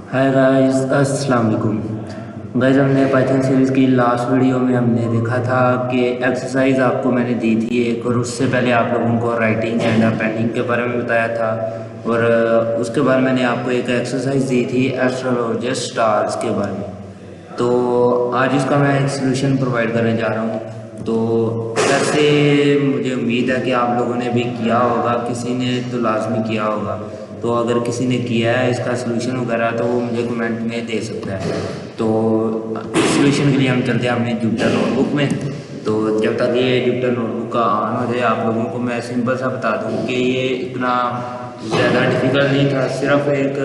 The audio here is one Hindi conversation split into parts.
हाय गाइस, अस्सलाम वालेकुम। गाइस, हमने पाइथन सीरीज़ की लास्ट वीडियो में हमने देखा था कि एक्सरसाइज आपको मैंने दी थी एक, और उससे पहले आप लोगों को राइटिंग एंड पेंडिंग के बारे में बताया था। और उसके बाद मैंने आपको एक एक्सरसाइज दी थी एस्ट्रोलॉजी स्टार्स के बारे में। तो आज इसका मैं एक सोल्यूशन प्रोवाइड करने जा रहा हूँ। तो वैसे मुझे उम्मीद है कि आप लोगों ने भी किया होगा, किसी ने तो लाजमी किया होगा। तो अगर किसी ने किया है इसका सोल्यूशन वगैरह तो वो मुझे कमेंट में दे सकता है। तो सोल्यूशन के लिए हम चलते हैं अपने जुपिटर नोटबुक में। तो जब तक ये जुपिटर नोटबुक का ऑन हो जाए, आप लोगों को मैं सिंपल सा बता दूँ कि ये इतना ज़्यादा डिफ़िकल्ट नहीं था। सिर्फ एक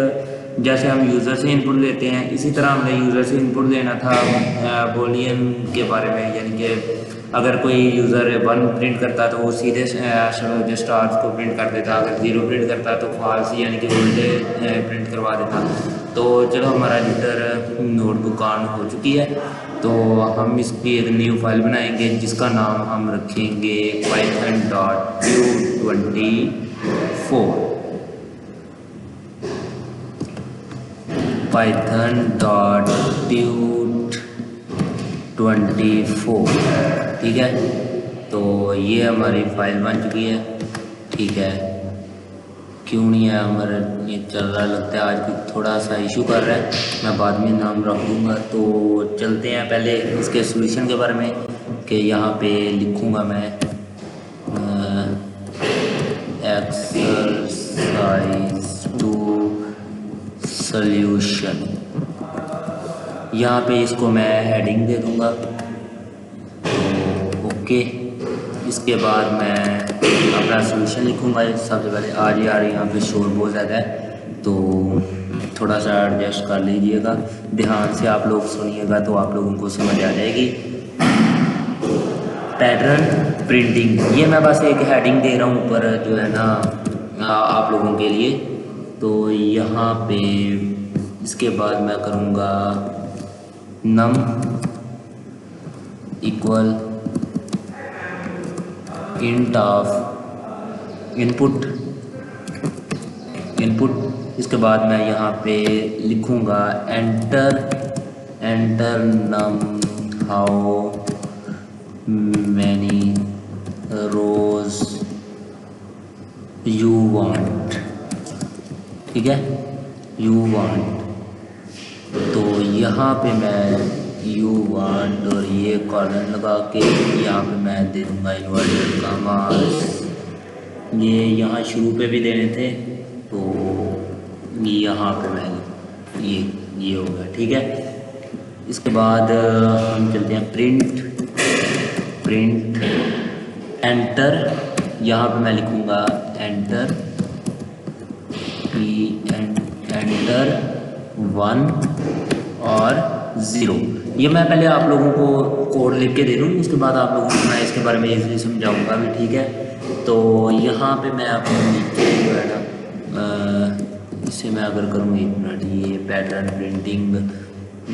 जैसे हम यूज़र से इनपुट लेते हैं, इसी तरह हमने यूज़र से इनपुट लेना था बूलियन के बारे में। यानी कि अगर कोई यूज़र 1 प्रिंट करता तो वो सीधे जो स्टार्स को प्रिंट कर देता, अगर 0 प्रिंट करता तो फॉल्स यानी कि उल्टे प्रिंट करवा देता। तो चलो, हमारा जुपिटर नोटबुक ऑन हो चुकी है। तो हम इसकी एक न्यू फाइल बनाएंगे जिसका नाम हम रखेंगे python.tut24। ठीक है, तो ये हमारी फाइल बन चुकी है। ठीक है, क्यों नहीं है हमारा ये चल रहा, लगता है आज भी थोड़ा सा इशू कर रहा है। मैं बाद में नाम रख दूँगा। तो चलते हैं पहले इसके सोल्यूशन के बारे में, कि यहाँ पे लिखूँगा मैं एक्सरसाइज टू सोल्यूशन। यहाँ पे इसको मैं हेडिंग दे दूँगा। तो ओके, इसके बाद मैं अपना सोल्यूशन लिखूँगा। सबसे पहले आज यार यहाँ पे शोर बहुत ज़्यादा है, तो थोड़ा सा एडजस्ट कर लीजिएगा। ध्यान से आप लोग सुनिएगा तो आप लोगों को समझ आ जाएगी। पैटर्न प्रिंटिंग, ये मैं बस एक हेडिंग दे रहा हूँ ऊपर जो है ना आप लोगों के लिए। तो यहाँ पे इसके बाद मैं करूँगा num equal int of input. इसके बाद मैं यहाँ पे लिखूँगा enter num how many rows you want. ठीक है, यू वांट। तो यहाँ पे मैं यू वांट और ये कॉलन लगा के यहाँ पे मैं दे दूँगा इन्वर्टेड कॉमास। ये यहाँ शुरू पे भी देने थे, तो यहाँ पे मैं ये हो गया। ठीक है, इसके बाद हम चलते हैं प्रिंट एंटर। यहाँ पे मैं लिखूँगा एंटर 1 और 0। ये मैं पहले आप लोगों को कोड लिख के दे दूँ, उसके बाद आप लोगों को मैं इसके बारे में इजीली समझाऊंगा भी। ठीक है, तो यहाँ पे मैं अपने नीचे जो है ना इसे मैं अगर करूँ 1 मिनट, ये पैटर्न प्रिंटिंग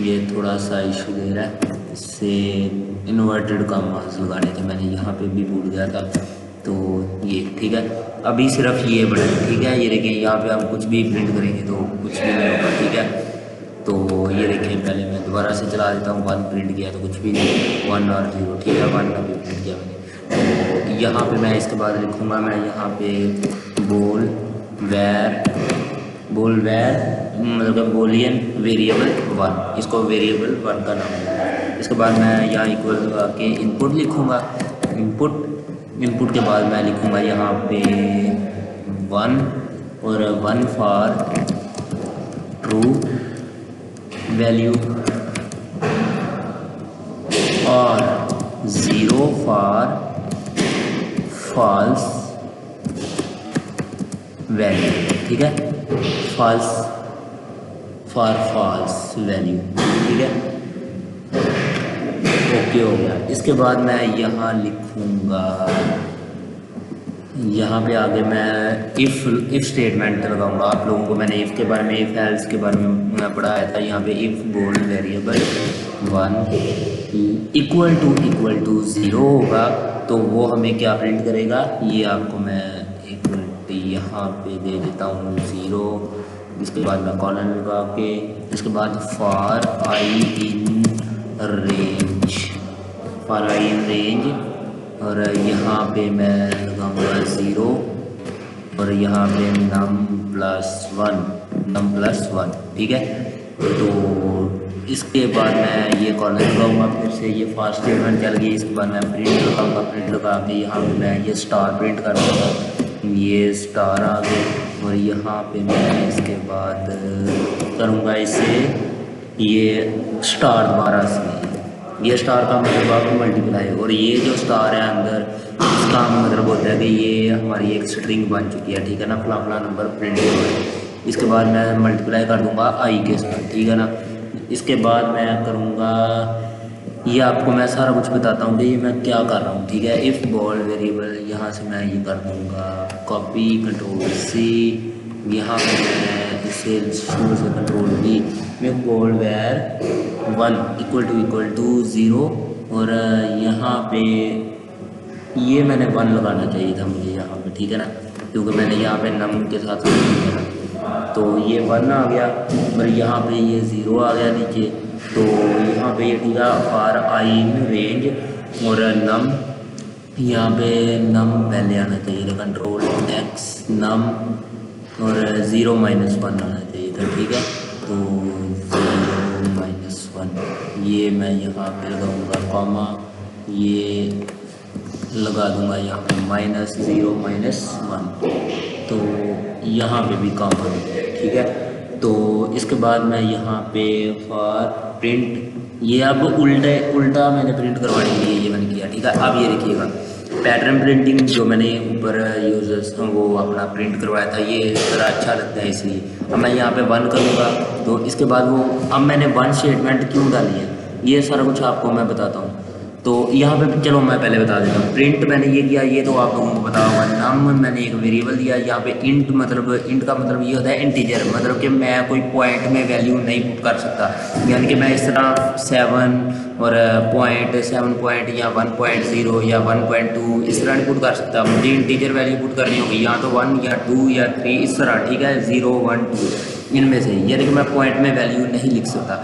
ये थोड़ा सा इशू दे रहा है। इससे इन्वर्टेड कॉमास लगाने थे, मैंने यहाँ पे भी भूल गया था। तो ये ठीक है, अभी सिर्फ ये बड़ा है। ठीक है, ये देखिए यहाँ पे हम कुछ भी प्रिंट करेंगे तो कुछ भी नहीं होगा। ठीक है, तो ये देखिए पहले मैं दोबारा से चला देता हूँ। 1 प्रिंट किया तो कुछ भी नहीं, 1 और 0। ठीक है, 1 अभी प्रिंट किया मैंने। तो यहाँ पे मैं इसके बाद लिखूँगा मैं यहाँ पे बोल वेर मतलब बूलियन वेरिएबल 1। इसको वेरिएबल 1 का नाम है। इसके बाद मैं यहाँ इक्वल लगा के इनपुट लिखूँगा। इनपुट के बाद मैं लिखूँगा यहाँ पे 1 और 1 फॉर ट्रू वैल्यू और 0 फॉर फॉल्स वैल्यू। ठीक है, फॉल्स वैल्यू। ठीक है, ओके हो गया। इसके बाद मैं यहाँ लिखूँगा, यहाँ पे आगे मैं इफ़ स्टेटमेंट लगाऊंगा। आप लोगों को मैंने इफ़ के बारे में, इफ़ एल्स के बारे में पढ़ाया था। यहाँ पे इफ़ बोल वेरिएबल 1 इक्वल टू 0 होगा तो वो हमें क्या प्रिंट करेगा, ये आपको मैं एक मिनट यहाँ पे दे देता हूँ 0 इसके बाद मैं कॉलन लगा के इसके बाद फॉर आई इन रेंज और यहाँ पे मैं लगाऊंगा 0 और यहाँ पे नम प्लस वन। ठीक है, तो इसके बाद मैं ये कॉलन लगाऊंगा, फिर से ये फॉर स्टेटमेंट चल गई। इसके बाद मैं प्रिंट लगाऊंगा, प्रिंट लगा के यहाँ पे मैं ये स्टार प्रिंट कर दूँगा, ये स्टार आ गए। और यहाँ पे मैं इसके बाद करूँगा इसे ये स्टार दोबारा से, ये स्टार का मतलब आपको मल्टीप्लाई, और ये जो स्टार है अंदर इसका मतलब होता है कि ये हमारी एक स्ट्रिंग बन चुकी है। ठीक है ना, फला नंबर प्रिंट होगा। इसके बाद मैं मल्टीप्लाई कर दूँगा आई के साथ। ठीक है ना, इसके बाद मैं करूँगा ये आपको मैं सारा कुछ बताता हूँ कि ये मैं क्या कर रहा हूँ। ठीक है, इफ़ बॉल वेरिएबल यहाँ से मैं ये कर दूँगा कॉपी कंट्रोल सी, यहाँ पे मैं इसे शुरू से कंट्रोल वी में बॉल वेर 1 इक्वल टू 0 और यहाँ पे ये मैंने 1 लगाना चाहिए था मुझे यहाँ पे। ठीक है ना, क्योंकि मैंने यहाँ पे नम के साथ तो ये 1 आ गया और यहाँ पे ये 0 आ गया नीचे। तो यहाँ पे ये ठीक है फॉर आई इन रेंज और नम, यहाँ पे नम पहले आना चाहिए था, कंट्रोल एक्स नम और 0 - 1 आना चाहिए था। ठीक है, तो 0 - 1 ये मैं यहाँ पे लगाऊंगा कॉमा, ये लगा दूंगा यहाँ पे -0 - 1, तो यहाँ पे भी कॉमा। ठीक है, तो इसके बाद मैं यहाँ पे फॉर प्रिंट, ये अब उल्टा मैंने प्रिंट करवाने के लिए ये मैंने किया। ठीक है, अब ये देखिएगा पैटर्न प्रिंटिंग जो मैंने ऊपर यूजर्स वो अपना प्रिंट करवाया था, ये ज़रा अच्छा लगता है इसलिए। अब मैं यहाँ पे 1 करूँगा, तो इसके बाद वो अब मैंने 1 स्टेटमेंट क्यों डाली है ये सारा कुछ आपको मैं बताता हूँ। तो यहाँ पे चलो मैं पहले बता देता हूँ, प्रिंट मैंने ये किया, ये तो आप लोगों को पता होगा। नम मैंने एक वेरिएबल दिया, यहाँ पे इंट का मतलब ये होता है इंटीजर, मतलब कि मैं कोई पॉइंट में वैल्यू नहीं पुट कर सकता, यानी कि मैं इस तरह 7 और .7 या 1.0 या 1.2 इस तरह नहीं पुट कर सकता। मुझे इंटीजर वैल्यू पुट करनी होगी, या तो 1 या 2 या 3 इस तरह। ठीक है, 0 1 2 इनमें से, यानी कि मैं पॉइंट में वैल्यू नहीं लिख सकता।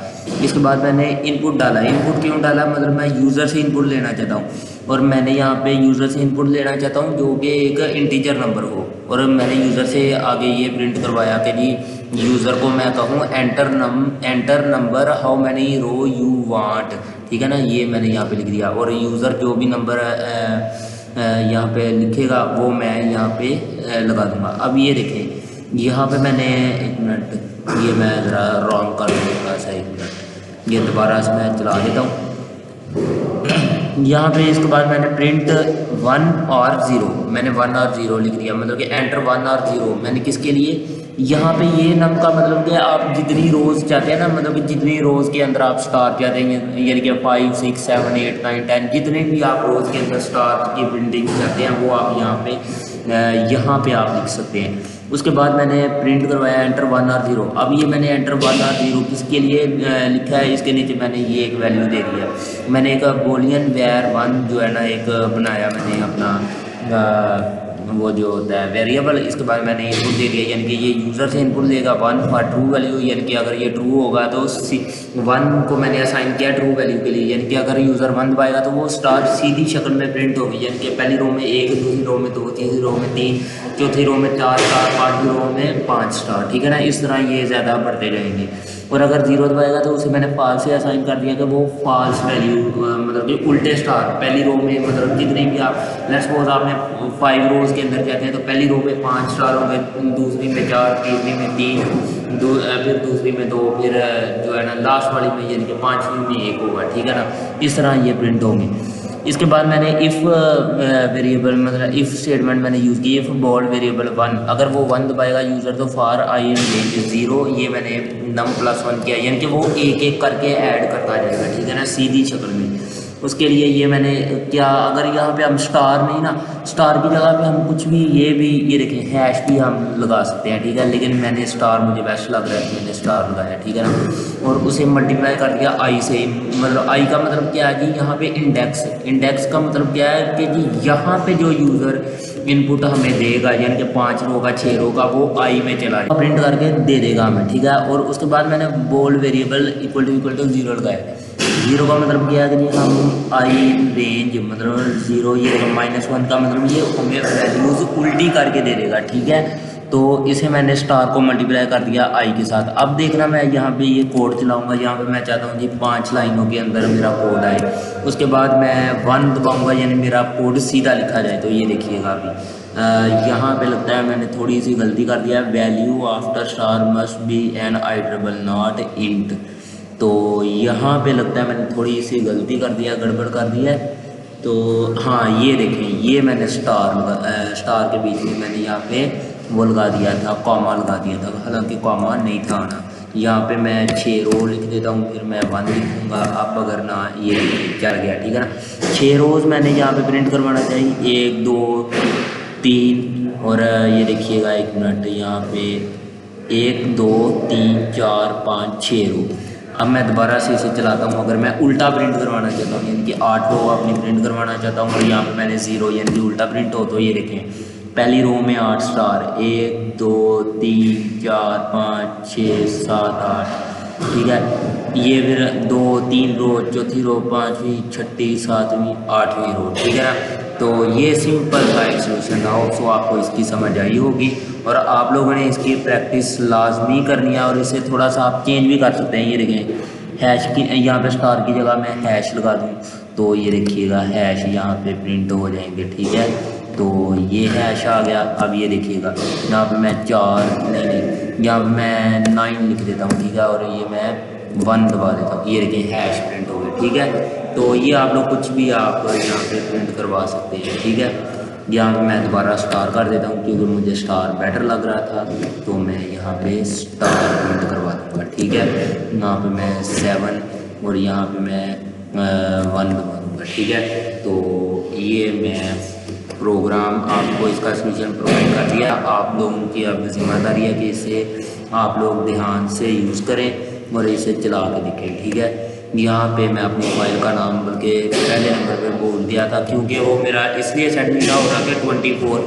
इसके बाद मैंने इनपुट डाला, इनपुट क्यों डाला, मतलब मैं यूज़र से इनपुट लेना चाहता हूँ और मैंने यहाँ पे यूज़र से इनपुट लेना चाहता हूँ जो कि एक इंटीजर नंबर हो, और मैंने यूज़र से आगे ये प्रिंट करवाया कि जी यूज़र को मैं कहूँ enter number how many row you want. ठीक है ना, ये मैंने यहाँ पे लिख दिया, और यूज़र जो भी नंबर यहाँ पे लिखेगा वो मैं यहाँ पे लगा दूँगा। अब ये देखें यहाँ पे मैंने, एक मिनट, ये मैं ज़रा रॉन्ग कर दूँगा, सही, एक मिनट, ये दोबारा से मैं चला देता हूँ। यहाँ पे इसके बाद मैंने प्रिंट 1 और 0, मैंने 1 और 0 लिख दिया, मतलब कि एंटर 1 और 0 मैंने किसके लिए, यहाँ पे ये नम का मतलब कि आप जितनी रोज़ चाहते हैं ना, मतलब कि जितनी रोज़ के अंदर आप स्टार चाहते हैं, यानी कि 5 6 7 8 9 10 जितने भी आप रोज़ के अंदर स्टार की प्रिंटिंग चाहते हैं वो आप यहाँ पे आप लिख सकते हैं। उसके बाद मैंने प्रिंट करवाया एंटर 1 और 0। अब ये मैंने एंटर 1 और 0 किसके लिए लिखा है, इसके नीचे मैंने ये एक वैल्यू दे दिया। मैंने एक बूलियन वेयर 1 जो है ना एक बनाया मैंने अपना वो जो होता है वेरिएबल, इसके बाद मैंने इनपुट दे दिया, यानी कि ये यूज़र से इनपुट देगा 1 फॉर ट्रू वैल्यू, यानी कि अगर ये ट्रू होगा तो 1 को मैंने असाइन किया ट्रू वैल्यू के लिए, यानी कि अगर यूज़र 1 दबाएगा तो वो स्टार सीधी शक्ल में प्रिंट होगी, यानी कि पहली रो में 1, दूसरी रो में 2, तीसरी रो में 3, चौथी रो में 4 स्टार, पाँचवीं रो में 5 स्टार। ठीक है ना, इस तरह ये ज़्यादा बढ़ते जाएंगे। और अगर 0 दबाएगा तो उसे मैंने फॉल्स से असाइन कर दिया कि वो फॉल्स वैल्यू, मतलब कि उल्टे स्टार पहली रो में, मतलब जितने भी आप लेट्स सपोज आपने 5 रोज़ के अंदर जाते हैं तो पहली रो में 5 स्टार होंगे, दूसरी में 4, तीसरी में 3, फिर दूसरी में 2, फिर जो है ना लास्ट वाली में यानी कि 5वीं में 1 होगा। ठीक है ना, इस तरह ये प्रिंट होंगे। इसके बाद मैंने इफ़ वेरिएबल, मतलब इफ़ स्टेटमेंट मैंने यूज़ की, इफ़ बॉल वेरिएबल 1, अगर वो 1 दबाएगा यूज़र तो फॉर आई इन रेंज 0, ये मैंने नम प्लस 1 किया, यानी कि वो एक एक करके ऐड करता जाएगा। ठीक है ना, सीधी शक्ल में। उसके लिए ये मैंने क्या, अगर यहाँ पे हम स्टार नहीं ना, स्टार की जगह पे हम कुछ भी ये देखें हैश भी हम लगा सकते हैं। ठीक है, लेकिन मैंने स्टार मुझे बेस्ट लग रहा है, मैंने स्टार लगाया। ठीक है ना, और उसे मल्टीप्लाई कर दिया आई से, मतलब आई का मतलब क्या है जी, यहाँ पे इंडेक्स का मतलब क्या है कि जी यहाँ पे जो यूज़र इनपुट हमें देगा, यानी कि 5 रो का 6 रो का वो आई में चला जाएगा, प्रिंट करके दे देगा हमें, ठीक है। और उसके बाद मैंने बोल वेरिएबल इक्वल टू 0 लगाया। 0 का मतलब क्या है कि हम आई रेंज मतलब 0 ये -1 का मतलब ये हमें वैल्यूज़ उल्टी करके दे देगा, ठीक है। तो इसे मैंने स्टार को मल्टीप्लाई कर दिया आई के साथ। अब देखना मैं यहाँ पे ये कोड चलाऊँगा, यहाँ पे मैं चाहता हूँ कि 5 लाइनों के अंदर मेरा कोड आए। उसके बाद मैं 1 दबाऊँगा, यानी मेरा कोड सीधा लिखा जाए। तो ये देखिएगा अभी यहाँ पे लगता है मैंने थोड़ी सी गलती कर दिया है। Value after star must be an iterable not int. तो यहाँ पे लगता है मैंने थोड़ी सी गलती कर दिया, गड़बड़ कर दिया है। तो हाँ ये देखें, ये मैंने स्टार के बीच में मैंने यहाँ पे वो लगा दिया था, कॉमा लगा दिया था, हालांकि कॉमा नहीं था आना। यहाँ पे मैं 6 रो लिख देता हूँ, फिर मैं 1 लिखूँगा। अब अगर ना ये चल गया, ठीक है ना। 6 रोज़ मैंने यहाँ पे प्रिंट करवाना चाहिए, 1 2 3 और ये देखिएगा 1 मिनट, यहाँ पे 1 2 3 4 5 6 रो। अब मैं दोबारा से इसे चलाता हूँ। अगर मैं उल्टा प्रिंट करवाना चाहता हूँ, यानी कि 8 रो अपनी प्रिंट करवाना चाहता हूँ और यहाँ पे मैंने 0 यानी कि उल्टा प्रिंट हो, तो ये देखें पहली रो में 8 स्टार, 1 2 3 4 5 6 7 8, ठीक है। ये फिर 2 3 रो, चौथी रो, 5वीं 6ठी 7वीं 8वीं रो, ठीक है ना। तो ये सिंपल था एक सोल्यूशन था। सो आपको इसकी समझ आई होगी और आप लोगों ने इसकी प्रैक्टिस लाजमी करनी है और इसे थोड़ा सा आप चेंज भी कर सकते हैं। ये देखें हैश की, यहाँ पे स्टार की जगह मैं हैश लगा दूँ, तो ये देखिएगा हैश यहाँ पे प्रिंट हो जाएंगे, ठीक है। तो ये हैश आ गया। अब ये देखिएगा यहाँ पे मैं 4 नहीं यहाँ पे मैं 9 लिख देता हूँ, ठीक है। और ये मैं 1 दबा देता हूँ, ये देखिए हैश प्रिंट हो गया, ठीक है। तो ये आप लोग कुछ भी आप यहाँ पे प्रिंट करवा सकते हैं, ठीक है। यहाँ पे मैं दोबारा स्टार कर देता हूँ क्योंकि मुझे स्टार बेटर लग रहा था, तो मैं यहाँ पे स्टार प्रिंट करवा दूँगा, ठीक है। यहाँ पे मैं 7 और यहाँ पे मैं 1 दबा दूँगा, ठीक है। तो ये मैं प्रोग्राम आपको इसका सोल्यूशन प्रोवाइड कर दिया। आप लोगों की अब जिम्मेदारी है कि इसे आप लोग ध्यान से यूज़ करें और इसे चला के देखें, ठीक है। यहाँ पे मैं अपनी फाइल का नाम बल्कि पहले नंबर पे बोल दिया था क्योंकि वो मेरा इसलिए सेट नहीं था हो रहा कि 24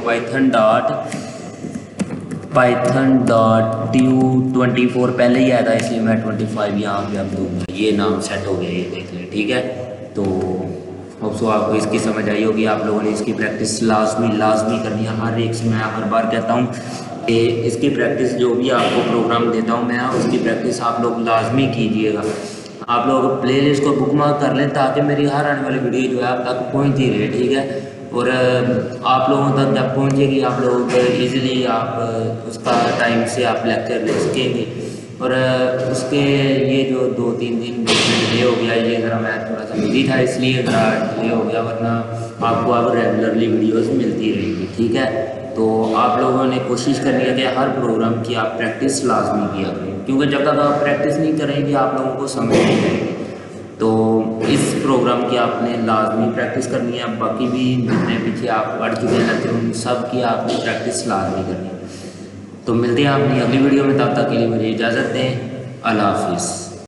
python.tu24 पहले ही आया था, इसलिए मैं 25 यहाँ पे अब दूँगा। ये नाम सेट हो गया, ये देख लें, ठीक है। तो होप्सो आपको इसकी समझ आई होगी। आप लोगों ने इसकी प्रैक्टिस लाजमी करनी है। हर एक से मैं हर बार कहता हूँ कि इसकी प्रैक्टिस जो भी आपको प्रोग्राम देता हूँ मैं, उसकी प्रैक्टिस आप लोग लाजमी कीजिएगा। आप लोग प्लेलिस्ट को बुकमार्क कर लें ताकि मेरी हर आने वाली वीडियो जो है आप तक पहुँचती रहे, ठीक है। और आप लोगों तक जब पहुँचेगी आप लोग इजीली आप उसका टाइम से आप लेक्चर ले सकेंगे। और उसके ये जो 2-3 दिन डिले हो गया, ये ज़रा मैं थोड़ा सा बिजी था इसलिए ज़रा डिले हो गया, वरना आपको अब रेगुलरली वीडियोस मिलती रहेंगी, ठीक है। तो आप लोगों ने कोशिश करनी है कि हर प्रोग्राम की आप प्रैक्टिस लाजमी किया करें, क्योंकि जब तक आप प्रैक्टिस नहीं करेंगे आप लोगों को समझ नहीं आएगी। तो इस प्रोग्राम की आपने लाजमी प्रैक्टिस करनी है। बाकी भी जितने पीछे आप पढ़ चुके हैं उन सब की आपने प्रैक्टिस लाजमी करनी है। तो मिलते हैं अपनी अगली वीडियो में, तब तक के लिए मुझे इजाज़त दें। अल्लाह हाफिज़।